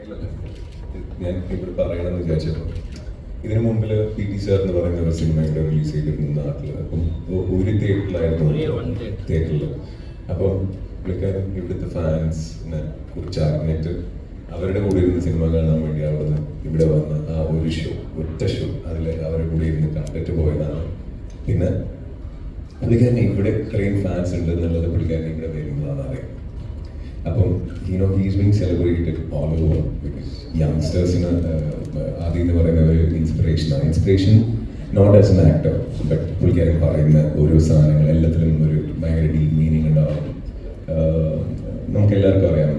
ഞാൻ ഇവിടെ പറയണമെന്ന് വിചാരിച്ചപ്പോൾ ഇതിനു മുമ്പിൽ PT സാർ എന്ന് പറയുന്ന ഒരു സിനിമ ഇവിടെ റിലീസ് ചെയ്തിരുന്നു നാട്ടിൽ. അപ്പം ഒരു തിയേറ്ററിലായിരുന്നു, തിയേറ്ററിൽ. അപ്പം പുള്ളിക്കാരൻ ഇവിടുത്തെ ഫാൻസിനെ കുറിച്ച് അറിഞ്ഞിട്ട് അവരുടെ കൂടെ ഇരുന്ന് സിനിമ കാണാൻ വേണ്ടി അവിടുന്ന് ഇവിടെ വന്ന് ആ ഒരു ഷോ, ഒറ്റ ഷോ, അതിൽ അവരുടെ കൂടെ ഇരുന്ന് കണ്ടിട്ട് പോയതാണ്. പിന്നെ പുള്ളിക്കാരനെ ഇവിടെ ഇത്രയും ഫാൻസ് ഉണ്ട് എന്നുള്ളത് പുള്ളിക്കാരനെ ഇവിടെ വരുന്നതാണ് അറിയാം. അപ്പം he's being celebrated all over because യങ്സ്റ്റേഴ്സിന് ആദ്യം എന്ന് പറയുന്ന ഒരു ഇൻസ്പിറേഷനാണ്. Inspiration not as an actor, but പുള്ളിക്കാരൻ പറയുന്ന ഓരോ സാധനങ്ങൾ എല്ലാത്തിലും ഒരു ഭയങ്കര ഡീപ് മീനിങ് ഉണ്ടാവും. നമുക്ക് എല്ലാവർക്കും അറിയാം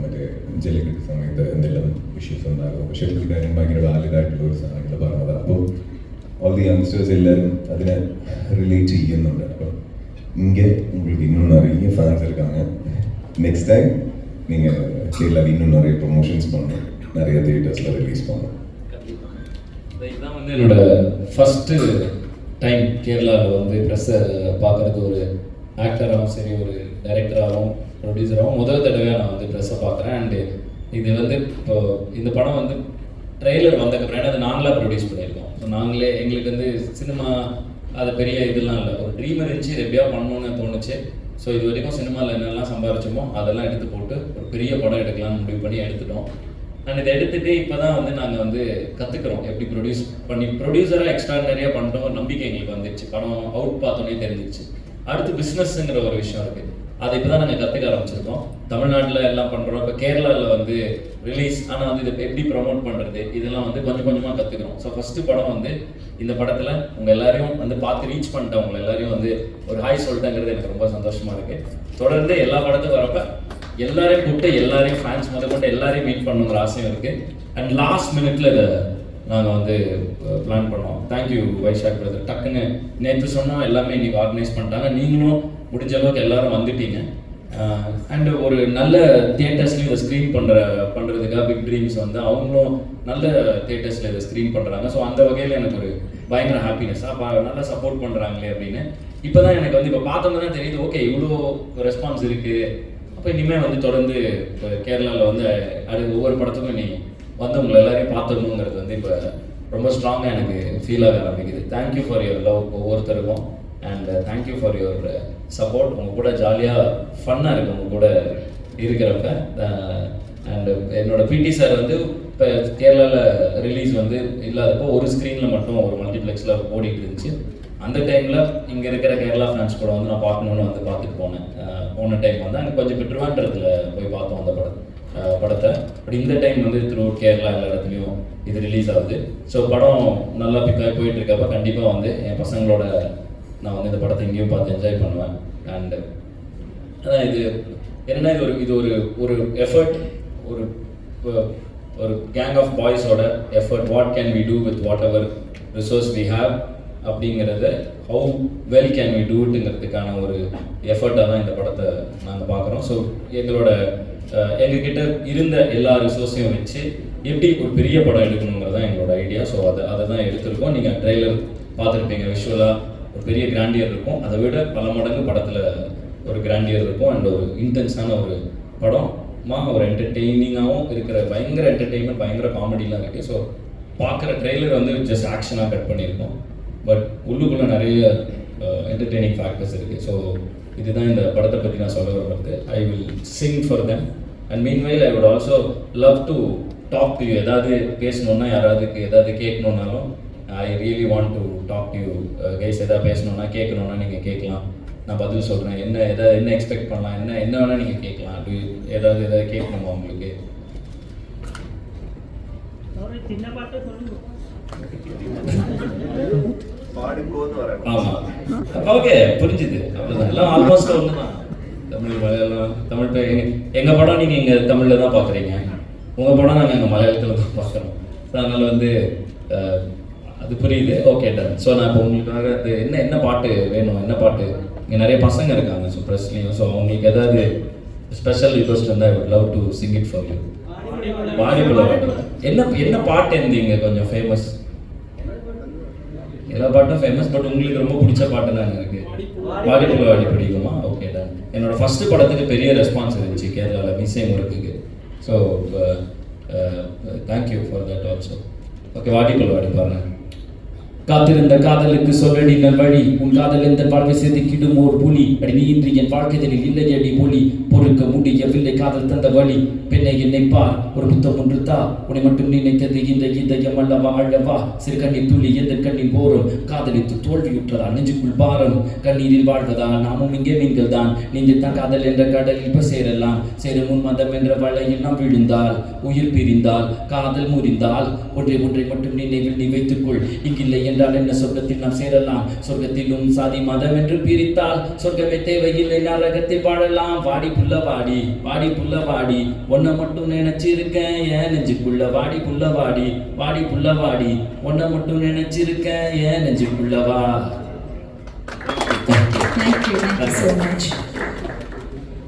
മറ്റേ ജല്ലിക്കെട്ട് സമയത്ത് എന്തെല്ലാം ഇഷ്യൂസ് ഉണ്ടാകും, പക്ഷേ പുള്ളിക്കാരൻ ഭയങ്കര വാലിഡ് ആയിട്ടുള്ള ഒരു സാധനങ്ങൾ പറഞ്ഞത്. അപ്പോൾ ഓൾ ദി യങ്സ്റ്റേഴ്സ് എല്ലാവരും അതിനെ റിലേറ്റ് ചെയ്യുന്നുണ്ട്. അപ്പം இங்கே உங்களுக்கு இன்னும் நிறைய ஃபேன்ஸ் இருக்காங்க. நெக்ஸ்ட் டைம் நீங்கள் கேரளாவில் இன்னும் நிறைய ப்ரொமோஷன்ஸ் பண்ணணும், நிறைய தியேட்டர்ஸில் ரிலீஸ் பண்ணணும். இதுதான் வந்து என்னோட ஃபஸ்ட்டு டைம் கேரளாவில் வந்து ப்ரெஸ்ஸை பார்க்குறது. ஒரு ஆக்டராகவும் சரி, ஒரு டைரக்டராகவும் ப்ரொடியூசராகவும் முதல் தடவையாக நான் வந்து ப்ரெஸ்ஸை பார்க்குறேன். அண்டு இது வந்து இப்போ இந்த படம் வந்து ட்ரெய்லர் வந்ததுக்கப்புறம் அது நாங்களாக ப்ரொடியூஸ் பண்ணியிருக்கோம். ஸோ நாங்களே எங்களுக்கு வந்து சினிமா அது பெரிய இதெல்லாம் இல்லை, ஒரு ட்ரீம் இருந்துச்சு, இது எப்படியா பண்ணணும்னு தோணுச்சு. ஸோ இது வரைக்கும் சினிமாவில் என்னெல்லாம் சம்பாரிச்சோமோ அதெல்லாம் எடுத்து போட்டு ஒரு பெரிய படம் எடுக்கலாம்னு முடிவு பண்ணி எடுத்துட்டோம். அண்ட் இதை எடுத்துகிட்டு இப்போ தான் வந்து நாங்கள் வந்து கற்றுக்குறோம் எப்படி ப்ரொடியூஸ் பண்ணி. ப்ரொடியூசராக எக்ஸ்ட்ராடனரியாக பண்ணிட்டோம், ஒரு நம்பிக்கை எங்களுக்கு வந்துடுச்சு. படம் அவுட் பார்த்தோன்னே தெரிஞ்சிச்சு. அடுத்து பிஸ்னஸ்ங்கிற ஒரு விஷயம் இருக்குது, அதை இப்போ தான் நாங்கள் கற்றுக்க ஆரம்பிச்சிருக்கோம். தமிழ்நாட்டில் எல்லாம் பண்ணுறோம், இப்போ கேரளாவில் வந்து ரிலீஸ், ஆனால் வந்து இதை எப்படி ப்ரொமோட் பண்ணுறது இதெல்லாம் வந்து கொஞ்சம் கொஞ்சமாக கற்றுக்குறோம். ஸோ ஃபஸ்ட்டு படம் வந்து இந்த படத்தில் உங்கள் எல்லாரையும் வந்து பார்த்து ரீச் பண்ணிட்டேன், உங்களை எல்லாரையும் வந்து ஒரு ஹாய் சொல்லிட்டேங்கிறது எனக்கு ரொம்ப சந்தோஷமாக இருக்குது. தொடர்ந்து எல்லா படத்துக்கும் வரப்ப எல்லாரையும் கூப்பிட்டு எல்லாரையும் ஃபேன்ஸ் முதற்கொண்டு எல்லாரையும் மீட் பண்ணுங்கிற ஆசையும் இருக்குது. அண்ட் லாஸ்ட் மினிட்ல இதை நாங்கள் வந்து பிளான் பண்ணோம். தேங்க்யூ வைஷாக் பிரதர், டக்குன்னு நேற்று சொன்னோம், எல்லாமே இன்றைக்கி ஆர்கனைஸ் பண்ணிட்டாங்க. நீங்களும் முடிஞ்ச அளவுக்கு எல்லோரும் வந்துட்டீங்க. அண்டு ஒரு நல்ல தியேட்டர்ஸ்லையும் இதை ஸ்க்ரீன் பண்ணுறதுக்காக பிக் ட்ரீம்ஸ் வந்து அவங்களும் நல்ல தியேட்டர்ஸில் இதை ஸ்க்ரீன் பண்ணுறாங்க. ஸோ அந்த வகையில் எனக்கு ஒரு பயங்கர ஹாப்பினஸ், அப்போ நல்லா சப்போர்ட் பண்ணுறாங்களே அப்படின்னு. இப்போ தான் எனக்கு வந்து இப்போ பார்த்தோம்னா தான் தெரியுது, ஓகே இவ்வளோ ரெஸ்பான்ஸ் இருக்குது. அப்போ இனிமேல் வந்து தொடர்ந்து இப்போ கேரளாவில் வந்து அடுத்த ஒவ்வொரு படத்துக்கும் நீ வந்து உங்களை எல்லாரையும் பார்த்துடணுங்கிறது வந்து இப்போ ரொம்ப ஸ்ட்ராங்காக எனக்கு ஃபீல் ஆக ஆரம்பிக்குது. தேங்க்யூ ஃபார் யுவர் லவ் ஒவ்வொருத்தருக்கும். And thank you for your support. உங்கள் கூட ஜாலியாக ஃபன்னாக இருக்குது உங்கள் கூட இருக்கிறப்ப. அண்டு என்னோடய PT சார் வந்து இப்போ கேரளாவில் ரிலீஸ் வந்து இல்லாதப்போ ஒரு ஸ்க்ரீனில் மட்டும் ஒரு மல்டிப்ளெக்ஸில் ஓடிட்டு இருந்துச்சு. அந்த டைமில் இங்கே இருக்கிற கேரளா ஃபேன்ஸ் கூட வந்து நான் பார்க்கணுன்னு வந்து பார்த்துட்டு போனேன். போன டைம் வந்து அங்கே கொஞ்சம் திருவாண்டரத்தில் போய் பார்த்தோம் அந்த படத்தை. பட் இந்த டைம் வந்து த்ரூ கேரளா எல்லா இடத்துலையும் இது ரிலீஸ் ஆகுது. ஸோ படம் நல்லா பிக்காக போயிட்டு இருக்கப்போ கண்டிப்பாக வந்து என் பசங்களோட நான் வந்து இந்த படத்தை இங்கேயும் பார்த்து என்ஜாய் பண்ணுவேன். அண்டு அதான் இது என்னென்னா இது ஒரு ஒரு எஃபர்ட், ஒரு ஒரு கேங் ஆஃப் பாய்ஸோட effort. What can we do with whatever resource we have அப்படிங்கிறத how well can we do இட்டுங்கிறதுக்கான ஒரு எஃபர்ட்டாக தான் இந்த படத்தை நாங்கள் பார்க்குறோம். ஸோ எங்ககிட்ட இருந்த எல்லா ரிசோர்ஸையும் வச்சு எப்படி ஒரு பெரிய படம் எடுக்கணுங்கிறது தான் எங்களோட ஐடியா. ஸோ அதை தான் எடுத்திருக்கோம். நீங்கள் ட்ரெய்லர் பார்த்துருப்பீங்க, விஷுவலாக ஒரு பெரிய கிராண்டியர் இருக்கும், அதை விட பல மடங்கு படத்தில் ஒரு கிராண்டியர் இருக்கும். அண்ட் ஒரு இன்டென்ஸான ஒரு படமாக ஒரு என்டர்டெய்னிங்காகவும் இருக்கிற, பயங்கர என்டர்டெயின்மெண்ட், பயங்கர காமெடிலாம் இருக்குது. ஸோ பார்க்குற ட்ரெய்லர் வந்து ஜஸ்ட் ஆக்ஷனாக கட் பண்ணியிருக்கோம், பட் உள்ளுக்குள்ளே நிறைய என்டர்டெய்னிங் ஃபேக்டர்ஸ் இருக்குது. ஸோ இதுதான் இந்த படத்தை பற்றி நான் சொல்ல விரும்புறது. I will sing for them. And meanwhile I would also love to talk to you. ஏதாவது பேசணுன்னா, யாராவதுக்கு ஏதாவது கேட்கணுன்னாலும் I really want to talk to you guys. எதாவது பேசணுன்னா, கேட்கணுன்னா நீங்கள் கேட்கலாம், நான் பதில் சொல்கிறேன். என்ன எக்ஸ்பெக்ட் பண்ணலாம், என்ன வேணால் நீங்கள் கேட்கலாம். அது ஏதாவது கேட்கணுமா உங்களுக்கு? ஆமாம், ஓகே, புரிஞ்சுது. அப்படிதான், எல்லாம் ஆல்மோஸ்ட் ஒன்று தான். தமிழ், மலையாளம், தமிழ். எங்கள் படம் நீங்கள் இங்கே தமிழில் தான் பார்க்குறீங்க, உங்கள் படம் நாங்கள் எங்கள் மலையாளத்தில் தான் பார்க்குறோம். ஸோ அதனால் வந்து அது புரியுது. Okay done. ஸோ நான் இப்போ உங்களுக்காக அது என்ன பாட்டு வேணும், என்ன பாட்டு, இங்கே நிறைய பசங்க இருக்காங்க ஸோ ப்ரெஸ்லேயும். ஸோ அவங்களுக்கு ஏதாவது ஸ்பெஷல் ரிக்வஸ்ட் இருந்தால் I would love to sing it for you. வாடிப்புள்ள பாட்டு என்ன பாட்டு இருந்தீங்க கொஞ்சம் ஃபேமஸ்? எல்லா பாட்டும் ஃபேமஸ், பட் உங்களுக்கு ரொம்ப பிடிச்ச பாட்டு தான் எனக்கு வாடிப்புள்ள வாடி பிடிக்குமா? Okay done. என்னோடய ஃபஸ்ட்டு படத்துக்கு பெரிய ரெஸ்பான்ஸ் இருந்துச்சு கேரளாவில், மிஸ்ஸே முறுக்குக்கு. So thank you for that also. Okay, வாடிக்குள்ள வாடி பாருங்க. காத்திருந்த காதலுக்கு சொல்லடி நல் வழி, உன் காதல் எந்த வாழ்க்கை செதுக்கிடும் ஓர் புலி, அடி நீ இன்றி என் வாழ்க்கைதலில் இல்லையடி ஒளி, பொறுக்க முடியவில்லை காதல் தந்த வழி, பெண்ணை என்னை பார் ஒரு புத்தம் ஒன்று தா, உன்னை மட்டும் நினைத்தது இந்த இதயம் அல்லவா அழவா, சிறு கண்ணீர் துளி எந்த கண்ணில் போரும், காதலித்து தோல்வியுற்றதா நெஞ்சுக்குள் பாரம், கண்ணீரில் வாழ்வதா நாமும் இங்கே நீங்கள் தான், நீங்கள் தான் காதல் என்ற கடலில் இப்ப சேரலாம், சேரும் முன் மதம் என்ற வலையில் நாம் விழுந்தால், உயிர் பிரிந்தால் காதல் முறிந்தால், ஒன்றை மட்டும் நினைவில் நீ வைத்துக்கொள், இங்கில்லை என்றால் என்ன சொர்க்கத்தில் நாம் சேரலாம், சொர்க்கத்திலும் சாதி மதம் என்று பிரித்தால் சொர்க்கமே தேவையில்லை நரகத்தில் வாழலாம், வாடி புள்ள வாடி வாடி புள்ள வாடி, ஒன்ன மட்டும் நினைச்சிருக்கேன் ஏன் நெஞ்சுக்குள்ள வாடி புள்ள வாடி வாடி புள்ள வாடி, ஒன்ன மட்டும் நினைச்சிருக்கேன் ஏன் நெஞ்சுக்குள்ள வா. Thank you so much.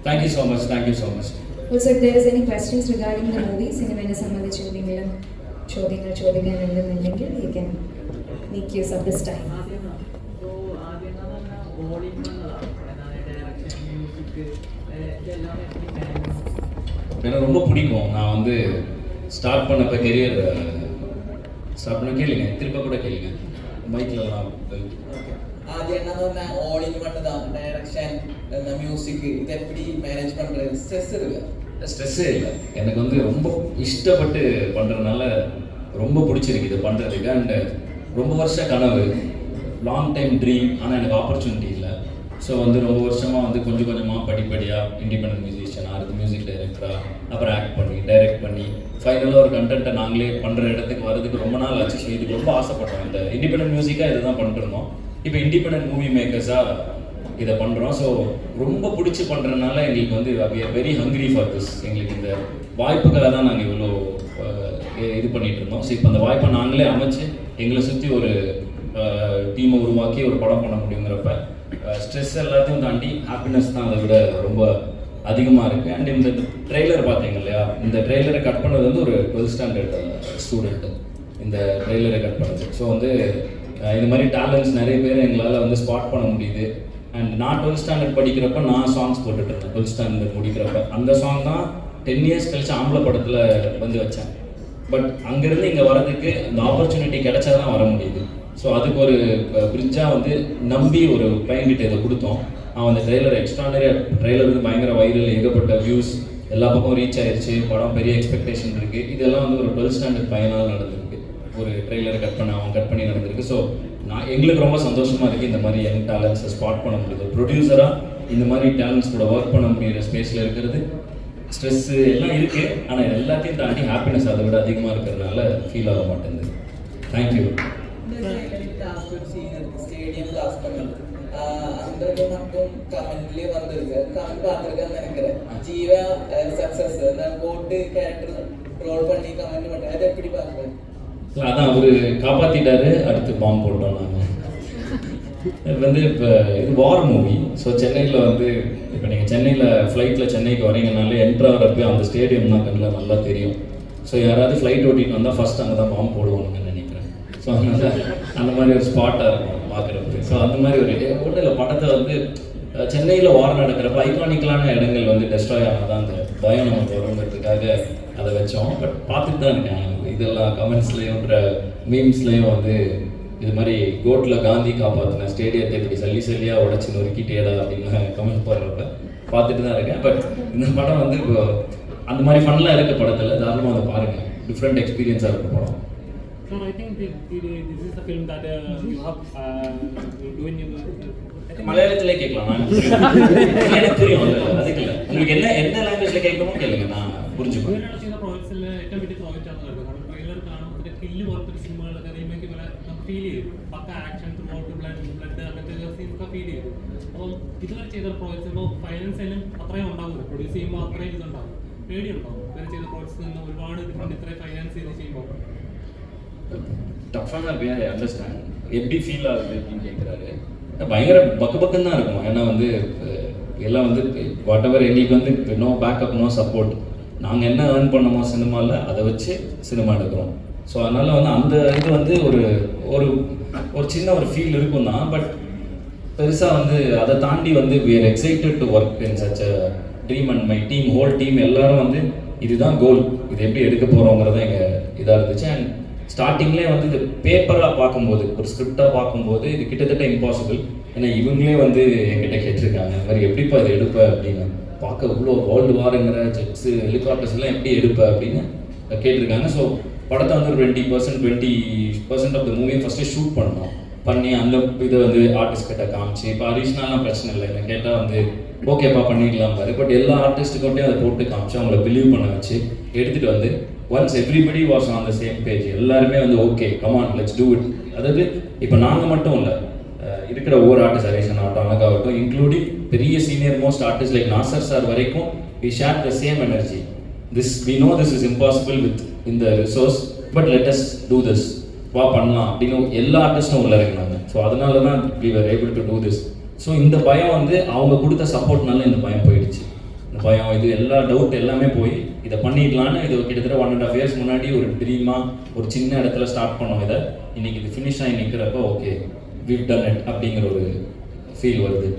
Thank you so much. Thank you so much. Also, if there is any questions regarding the movie, സിനിമയെ സംബന്ധിച്ച് എന്തെങ്കിലും ചോദ്യങ്ങൾ ചോദിക്കാനുണ്ടെന്നുണ്ടെങ്കിൽ you can make use of this time. எனக்கு ரொம்ப பிடிக்கும். நான் வந்து ஸ்டார்ட் பண்ணப்போ கெரியர் ஸ்டார்ட் பண்ண கேளுங்க, திரும்ப கூட கேளுங்க மைக்லலாம். ஆதி என்ன ஆல் இன் ஒன் தான், டைரக்ஷன் மியூசிக், இது எப்படி மேனேஜ் பண்ணுறது? ஸ்ட்ரெஸ் இருக்கு? ஸ்ட்ரெஸ்ஸே இல்லை. எனக்கு வந்து ரொம்ப இஷ்டப்பட்டு பண்ணுறதுனால ரொம்ப பிடிச்சிருக்கு இது பண்ணுறதுக்கு. அண்டு ரொம்ப வருஷ கனவு, லாங் டைம் ட்ரீம், ஆனால் எனக்கு ஆப்பர்ச்சுனிட்டி இல்லை. ஸோ வந்து ரொம்ப வருஷமாக வந்து கொஞ்சம் கொஞ்சமாக படிப்படியாக இண்டிபெண்டன்ட் மியூசிஷியன் ஆகிறது, மியூசிக் டைரக்டராக, அப்புறம் ஆக்ட் பண்ணி டைரக்ட் பண்ணி ஃபைனலாக ஒரு கண்டென்ட்டை நாங்களே பண்ணுற இடத்துக்கு வரதுக்கு ரொம்ப நாள் ஆச்சு. ஸோ இதுக்கு ரொம்ப ஆசைப்பட்டோம். இந்த இண்டிபெண்டன்ட் மியூசிக்காக இதை தான் பண்ணிருந்தோம். இப்போ இண்டிபெண்டன்ட் மூவி மேக்கர்ஸாக இதை பண்ணுறோம். ஸோ ரொம்ப பிடிச்சி பண்ணுறதுனால எங்களுக்கு வந்து we are very hungry for this. எங்களுக்கு இந்த வாய்ப்புகளை தான் நாங்கள் இவ்வளோ இது பண்ணிகிட்டு இருந்தோம். ஸோ இப்போ அந்த வாய்ப்பை நாங்களே அமைச்சு எங்களை சுற்றி ஒரு டீமை உருவாக்கி ஒரு படம் பண்ண முடியுங்கிறப்ப ஸ்ட்ரெஸ் எல்லாத்தையும் தாண்டி ஹாப்பினஸ் தான் அதை விட ரொம்ப அதிகமாக இருக்குது. அண்ட் இந்த ட்ரெய்லர் பார்த்தீங்க இல்லையா, இந்த ட்ரெய்லரை கட் பண்ணது வந்து ஒரு 12th ஸ்டாண்டர்ட் ஸ்டூடெண்ட்டு இந்த ட்ரெய்லரை கட் பண்ணது. ஸோ வந்து இந்த மாதிரி டேலண்ட்ஸ் நிறைய பேர் எங்களால் வந்து ஸ்பாட் பண்ண முடியுது. அண்ட் நான் 12th ஸ்டாண்டர்ட் படிக்கிறப்ப நான் சாங்ஸ் போட்டுட்டு இருந்தேன். 12th ஸ்டாண்டர்ட் முடிக்கிறப்ப அந்த சாங் தான் 10 years கழிச்சு ஆம்பளை படத்தில் வந்து வச்சேன். பட் அங்கேருந்து இங்கே வரதுக்கு இந்த ஆப்பர்ச்சுனிட்டி கிடைச்சா தான் வர முடியுது. ஸோ அதுக்கு ஒரு பிரிட்ஜாக வந்து நம்பி ஒரு கிளைண்ட்கிட்ட இதை கொடுத்தோம். அவன் அந்த ட்ரெய்லர் எக்ஸ்ட்ரானரியாக ட்ரெய்லர் வந்து பயங்கர வைரல், ஏகப்பட்ட வியூஸ், எல்லா பக்கம் ரீச் ஆயிடுச்சு. படம் பெரிய எக்ஸ்பெக்டேஷன் இருக்குது. இதெல்லாம் வந்து ஒரு 12th ஸ்டாண்டர்ட் பையனால் நடந்திருக்கு. ஒரு ட்ரெய்லரை அவன் கட் பண்ணி நடந்திருக்கு. ஸோ எங்களுக்கு ரொம்ப சந்தோஷமாக இருக்குது இந்த மாதிரி யங் டேலண்ட்ஸை ஸ்பாட் பண்ண முடியுது. ப்ரொடியூசராக இந்த மாதிரி டேலண்ட்ஸ் கூட ஒர்க் பண்ண முடியிற ஸ்பேஸில் இருக்கிறது. ஸ்ட்ரெஸ்ஸு எல்லாம் இருக்குது, ஆனால் எல்லாத்தையும் தாண்டி ஹாப்பினஸ் அதை விட அதிகமாக இருக்கிறதுனால ஃபீல் ஆக மாட்டேங்குது. தேங்க்யூ. ஸ்டேடியம் கிளாஸ் பண்ணி அந்த மட்டும் கமெண்ட்லேயே வந்திருக்கு. கமெண்ட் பார்த்துருக்கேன்னு நினைக்கிறேன். ஜீவா சக்ஸஸ் போட்டு கேரக்டர் ரோல் பண்ணி கமெண்ட் பண்ணுறேன். அதை எப்படி பார்க்குறேன்? இல்லை, அதான் அவர் காப்பாற்றிட்டாரு. அடுத்து பாம்பு போட்டோம் நாங்கள். வந்து இப்போ இது வார் மூவி. ஸோ சென்னையில் வந்து இப்போ நீங்கள் சென்னையில் ஃப்ளைட்டில் சென்னைக்கு வரீங்கனாலே என்ட்ரு ஆகிறப்ப அந்த ஸ்டேடியம் தான் கண்ணில் நல்லா தெரியும். ஸோ யாராவது ஃப்ளைட் ஓட்டிகிட்டு வந்தால் ஃபஸ்ட் அங்கே தான் பாம்பு போடுவாங்கன்னு நினைக்கிறேன். ஸோ அதனால அந்த மாதிரி ஒரு ஸ்பாட்டாக இருக்கும் பார்க்குறப்ப. ஸோ அந்த மாதிரி ஒரு ஒன்றும் இல்லை, படத்தை வந்து சென்னையில் வார் நடக்கிறப்ப ஐகானிக்கலான இடங்கள் வந்து டெஸ்ட்ராய் ஆனதான் அந்த பயம் நமக்கு வருங்கிறதுக்காக அதை வச்சோம். பட் பார்த்துட்டு தான் இருக்கேன் இதெல்லாம் கமெண்ட்ஸ்லேயும் மீம்ஸ்லேயும் வந்து இது மாதிரி கோட்டில் காந்தி காப்பாற்றின ஸ்டேடியத்தை இப்படி சல்லியாக உடச்சி நொறுக்கிட்டேடா அப்படின்னு கமெண்ட் போடுறப்ப பார்த்துட்டு தான் இருக்கேன். பட் இந்த படம் வந்து இப்போ அந்த மாதிரி ஃபன்லாம் இருக்க படத்தில் தாராளமாக அதை பாருங்கள். டிஃப்ரெண்ட் எக்ஸ்பீரியன்ஸாக இருக்கும் படம். So I think this is a film that you have doing in மலையாளத்திலே கேட்கலாம். எனக்கு புரியும், அதுக்கு இல்லை. உங்களுக்கு என்ன லாங்குவேஜில் கேட்கணுமோ கேளுங்க, நான் புரிஞ்சுப்பேன். ചെയ്യുന്ന പ്രോജക്ട്സിൽ ഏറ്റവും വലിയ പ്രോജക്റ്റ് ആണ് നടക്കുന്നത്. കാരണം ട്രെയിലർ കാണുമ്പോൾ കില്ല് പോലത്തെ സിനിമകളൊക്കെ റീമേക്ക് പോലെ നമുക്ക് ഫീൽ ചെയ്തു. പക്ക ആക്ഷൻ ത്രൂ ഔട്ട് ബ്ലഡ് അങ്ങനത്തെ സീൻസൊക്കെ ഫീൽ ചെയ്തു. അപ്പം ഇതുവരെ ചെയ്ത പ്രോജക്ട്സ് ഇപ്പോൾ ഫൈനാൻസിലും അത്രയും ഉണ്ടാവില്ല. പ്രൊഡ്യൂസ് ചെയ്യുമ്പോൾ അത്രയും ഇതുണ്ടാവും, പേടിയുണ്ടാവും. ഇതുവരെ ചെയ്ത പ്രോജക്ട്സിൽ നിന്ന് ഒരുപാട് ഡിഫറെൻറ്റ് ഇത്രയും ஃபைனான்ஸ் ചെയ്ത് ചെയ്യുമ്പോൾ டஃப்பாக தான் ஐ அண்டர்ஸ்டாண்ட். எப்படி ஃபீல் ஆகுது அப்படின்னு கேட்குறாரு. பயங்கர பக்குன்னு தான் இருக்கும். ஏன்னா வந்து எல்லாம் வந்து வாட் எவர் எங்களுக்கு வந்து நோ பேக்கப், நோ சப்போர்ட். நாங்கள் என்ன ஏர்ன் பண்ணோமோ சினிமாவில் அதை வச்சு சினிமா எடுக்கிறோம். ஸோ அதனால் வந்து அந்த இது வந்து ஒரு ஒரு ஒரு சின்ன ஒரு ஃபீல் இருக்கும் தான். பட் பெருசாக வந்து அதை தாண்டி வந்து we are excited to work in such a dream and my team, whole team எல்லாரும் வந்து இதுதான் கோல், இது எப்படி எடுக்க போகிறோங்கிறத எங்கள் இதாக இருந்துச்சு. அண்ட் ஸ்டார்டிங்லேயே வந்து இது பேப்பராக பார்க்கும்போது, ஒரு ஸ்கிரிப்டாக பார்க்கும்போது இது கிட்டத்தட்ட இம்பாசிபிள். ஏன்னா இவங்களே வந்து என்கிட்ட கேட்டிருக்காங்க இந்த மாதிரி எப்படிப்பா இதை எடுப்ப அப்படின்னு, பார்க்க இவ்வளோ வேர்ல்டு வாருங்கிற ஜெட்ஸு ஹெலிகாப்டர்ஸ் எல்லாம் எப்படி எடுப்ப அப்படின்னு கேட்டிருக்காங்க. ஸோ படத்தை வந்து ஒரு 20% ஆஃப் த மூவியை ஃபஸ்ட்டே ஷூட் பண்ணி அந்த இதை வந்து ஆர்டிஸ்ட் கிட்ட காமிச்சு, இப்போ ஹரிஷ்னாலாம் பிரச்சனை இல்லை, என்ன கேட்டால் வந்து ஓகேப்பா பண்ணிடலாம் பாரு. பட் எல்லா ஆர்டிஸ்ட்டுக்கிட்டையும் அதை போட்டு காமிச்சு அவங்கள பிலீவ் பண்ண வச்சு எடுத்துகிட்டு வந்து once everybody was on the same page, எல்லாருமே வந்து okay come on let's do it. அதாவது இப்போ நாங்கள் மட்டும் இல்லை, இருக்கிற ஒவ்வொரு ஆர்டிஸ்ட் ஹரிஷன் ஆகட்டும் அனகாகட்டும் இன்க்ளூடிங் பெரிய senior most artist like Nassar sir வரைக்கும் we share the same energy. we know this is impossible with in the resource, but let us do this, வா பண்ணலாம் அப்படின்னு எல்லா ஆர்டிஸ்ட்டும் உள்ள இருக்கிறாங்க. ஸோ அதனால தான் we were able to do this. So இந்த பயம் வந்து அவங்க கொடுத்த சப்போர்ட்னால இந்த பயம் போயிடுச்சு. இந்த பயம் இது எல்லா டவுட் எல்லாமே போய் இதை பண்ணிடலான்னு இது கிட்டத்தட்ட 1.5 years முன்னாடி ஒரு ட்ரீமாக ஒரு சின்ன இடத்துல ஸ்டார்ட் பண்ணோம். இதை இன்னைக்கு இது ஃபினிஷ் ஆகி நிற்கிறப்ப ஓகே we've done it அப்படிங்கிற ஒரு ஃபீல் வருது.